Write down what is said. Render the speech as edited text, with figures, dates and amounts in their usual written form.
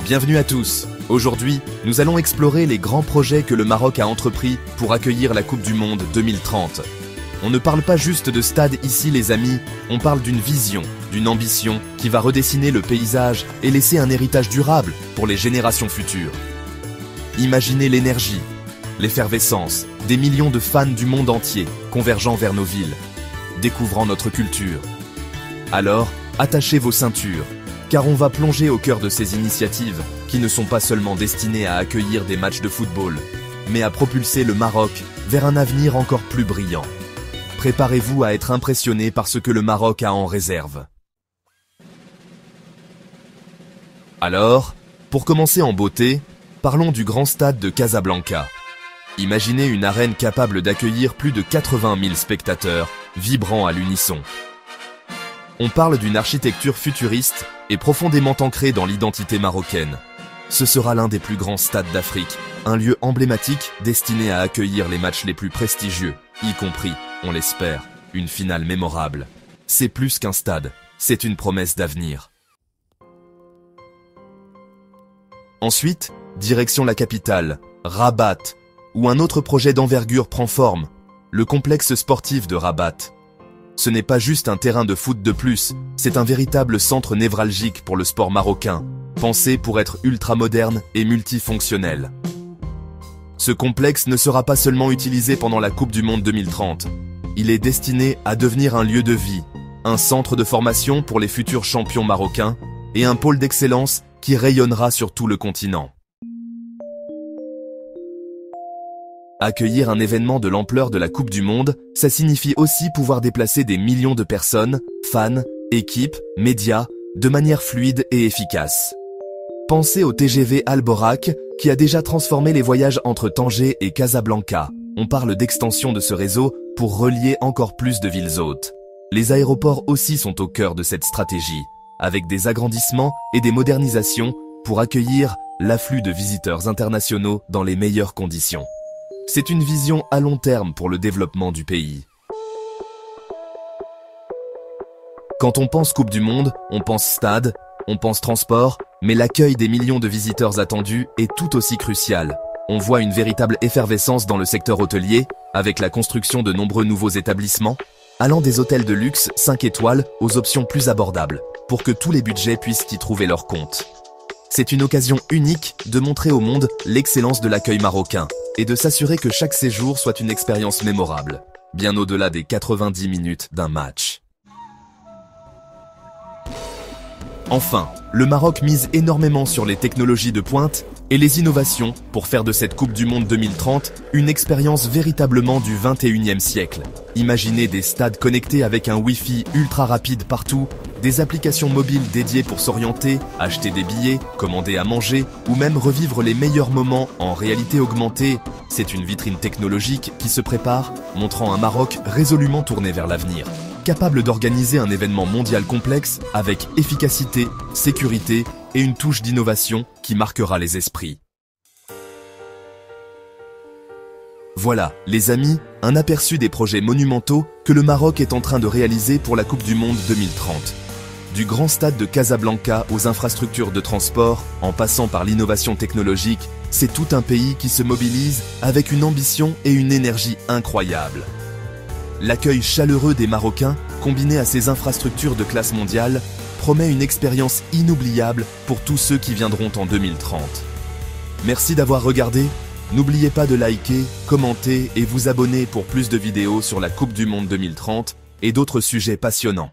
Bienvenue à tous. Aujourd'hui, nous allons explorer les grands projets que le Maroc a entrepris pour accueillir la Coupe du Monde 2030. On ne parle pas juste de stade ici les amis, on parle d'une vision, d'une ambition qui va redessiner le paysage et laisser un héritage durable pour les générations futures. Imaginez l'énergie, l'effervescence, des millions de fans du monde entier convergeant vers nos villes, découvrant notre culture. Alors, attachez vos ceintures, car on va plonger au cœur de ces initiatives qui ne sont pas seulement destinées à accueillir des matchs de football, mais à propulser le Maroc vers un avenir encore plus brillant. Préparez-vous à être impressionné par ce que le Maroc a en réserve. Alors, pour commencer en beauté, parlons du grand stade de Casablanca. Imaginez une arène capable d'accueillir plus de 80 000 spectateurs, vibrant à l'unisson. On parle d'une architecture futuriste et profondément ancrée dans l'identité marocaine. Ce sera l'un des plus grands stades d'Afrique, un lieu emblématique destiné à accueillir les matchs les plus prestigieux, y compris, on l'espère, une finale mémorable. C'est plus qu'un stade, c'est une promesse d'avenir. Ensuite, direction la capitale, Rabat, où un autre projet d'envergure prend forme, le complexe sportif de Rabat. Ce n'est pas juste un terrain de foot de plus, c'est un véritable centre névralgique pour le sport marocain, pensé pour être ultra-moderne et multifonctionnel. Ce complexe ne sera pas seulement utilisé pendant la Coupe du Monde 2030. Il est destiné à devenir un lieu de vie, un centre de formation pour les futurs champions marocains et un pôle d'excellence qui rayonnera sur tout le continent. Accueillir un événement de l'ampleur de la Coupe du Monde, ça signifie aussi pouvoir déplacer des millions de personnes, fans, équipes, médias, de manière fluide et efficace. Pensez au TGV Al Borak, qui a déjà transformé les voyages entre Tanger et Casablanca. On parle d'extension de ce réseau pour relier encore plus de villes hôtes. Les aéroports aussi sont au cœur de cette stratégie, avec des agrandissements et des modernisations pour accueillir l'afflux de visiteurs internationaux dans les meilleures conditions. C'est une vision à long terme pour le développement du pays. Quand on pense Coupe du Monde, on pense stade, on pense transport, mais l'accueil des millions de visiteurs attendus est tout aussi crucial. On voit une véritable effervescence dans le secteur hôtelier, avec la construction de nombreux nouveaux établissements, allant des hôtels de luxe 5 étoiles aux options plus abordables, pour que tous les budgets puissent y trouver leur compte. C'est une occasion unique de montrer au monde l'excellence de l'accueil marocain, et de s'assurer que chaque séjour soit une expérience mémorable, bien au-delà des 90 minutes d'un match. Enfin, le Maroc mise énormément sur les technologies de pointe et les innovations pour faire de cette Coupe du Monde 2030 une expérience véritablement du 21e siècle. Imaginez des stades connectés avec un Wi-Fi ultra rapide partout, des applications mobiles dédiées pour s'orienter, acheter des billets, commander à manger ou même revivre les meilleurs moments en réalité augmentée. C'est une vitrine technologique qui se prépare, montrant un Maroc résolument tourné vers l'avenir, capable d'organiser un événement mondial complexe avec efficacité, sécurité et une touche d'innovation qui marquera les esprits. Voilà, les amis, un aperçu des projets monumentaux que le Maroc est en train de réaliser pour la Coupe du Monde 2030. Du grand stade de Casablanca aux infrastructures de transport, en passant par l'innovation technologique, c'est tout un pays qui se mobilise avec une ambition et une énergie incroyables. L'accueil chaleureux des Marocains, combiné à ces infrastructures de classe mondiale, promet une expérience inoubliable pour tous ceux qui viendront en 2030. Merci d'avoir regardé. N'oubliez pas de liker, commenter et vous abonner pour plus de vidéos sur la Coupe du Monde 2030 et d'autres sujets passionnants.